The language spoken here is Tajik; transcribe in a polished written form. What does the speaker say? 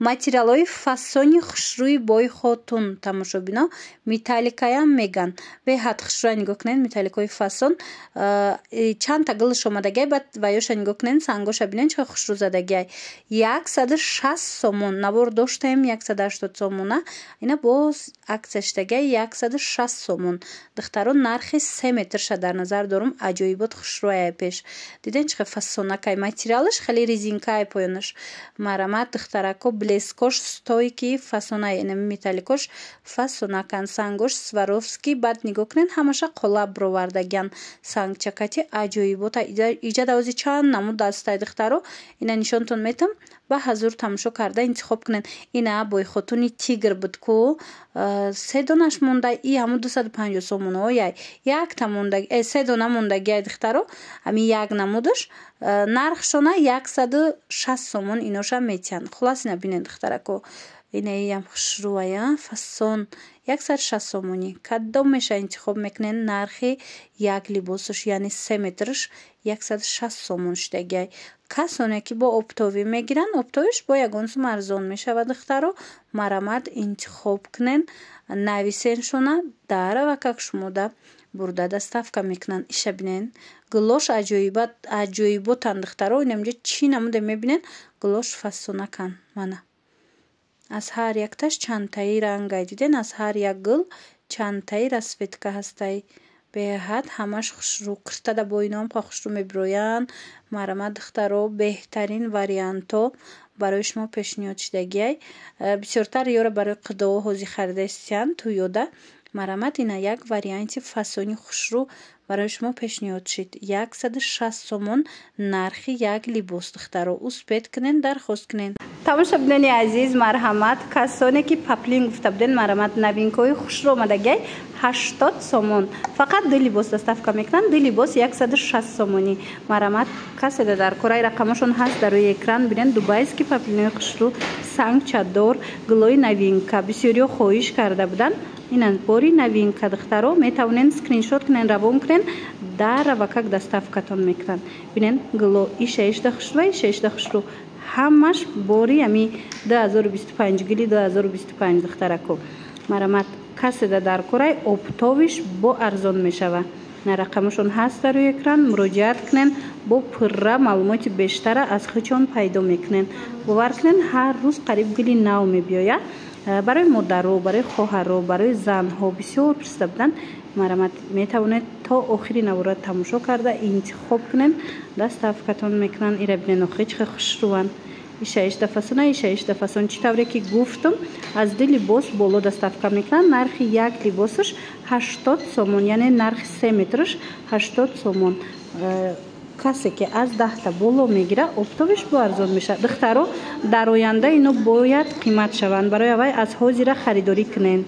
материалҳои фасони хушрӯи бои хотун тамошобино металликаям меган. Беҳад хушрӯа нигоҳ кунед металликаҳои фасон чандта гилш омадагиай баъд ва ёша нигоҳ кунед сангоша бинед чӣ хушрӯ задагиай 160 сомон навор доштаем 180 сомона ина боз аксия шидагиай 160 сомон духтарон нархи 3 метрша дар назар дорум аҷоибот хушрӯая пеш диден чӣ фасонакай материалаш хеле резинкаи поёнаш марамат духтарако блескош стойки фасонай ин металликош фасонакан сангош сваровский баъд нигоҳ кунед ҳамаша қолаб бировардагиан сангчакати аҷоибота иҷа давози чанд намуд дастай духтаро ина нишонтон метам ба ҳазур тамошо карда интихоб кунед ина бои хотуни тигр буд ку 3 донаш монда и ҳамун 250 сомонояй якта мондаги 3 дона мондагиай духтаро ами як намудаш нархшона 160 сомон иноша метиҳанд хулас ина бинед духтарако инаям хушрӯая фасон 160 сомонӣ кадом меша интихоб мекунед нархи як либосаш яъне 3 метрш 160 сомон шидагиай касоне ки бо оптовӣ мегиранд оптовиш бо ягон сум арзон мешавад духтаро марамат интихоб кунед нависеншона дарава как шумода бурда доставка мекунанд иша бинед гилош аҷоиботан духтаро инамҷо чӣ намуде мебинед гилош фасонакан мана аз ҳар якташ чандтаи рангай диден аз ҳар як гил чандтаи расветка ҳастай беҳад ҳамаш хушрӯ киртада бо иноам хушрӯ мебироянд марамат духтаро беҳтарин варианто барои шумо пешниҳод шидагиай бисёртар ёра барои қидоо ҳозир харидастиянд ту ёда марамат ина як варианти фасони хушрӯ барои шумо пешниҳод шид 160 сомон нархи як либос духтаро успед кунед дархост кунед тамошобинони азиз марҳамат касоне ки паплин гуфта буден марамат новинкаҳои хушрӯ омадагиай 80 сомон фақат ду либос доставка мекунанд ду либос 160 сомонӣ марамат каседа дар кораи рақамашон ҳаст дар рӯи экран бинен дубайский паплинои хушрӯ сангчадор гилои новинка бисёриҳо хоҳиш карда буданд инан бори новинка духтаро метавонен скриншот кунен равон кунен дарава как доставкатон мекунанд бинен гило ишаишда хушрӯ ҳамаш бори ами 2025 гили 2025 духтарако марамат каседа дар кораи оптовиш бо арзон мешава на рақамашон ҳаст дар рӯи экран муроҷиат кунен бо пурра маълумоти бештара аз хичон пайдо мекунен бовар кунен ҳар рӯз қариб гили нав мебиёяд барои модаро барои хоҳаро барои занҳо бисёр пурсида буданд марамат метавонед то охири навора тамошо карда интихоб кунед доставкатон мекунанд ира бинен охи чӣ хушрӯанд ишаишда фасон чӣ тавре ки гуфтум аз ду либос боло доставка мекунанд нархи як либосаш 80 сомон яъне нархи 3 метрш 80 сомон касе ки аз 10 боло мегира оптовиш бо арзон мешавад духтаро дар оянда ино бояд қимат шаванд барои аввал аз ҳозира харидорӣ кунед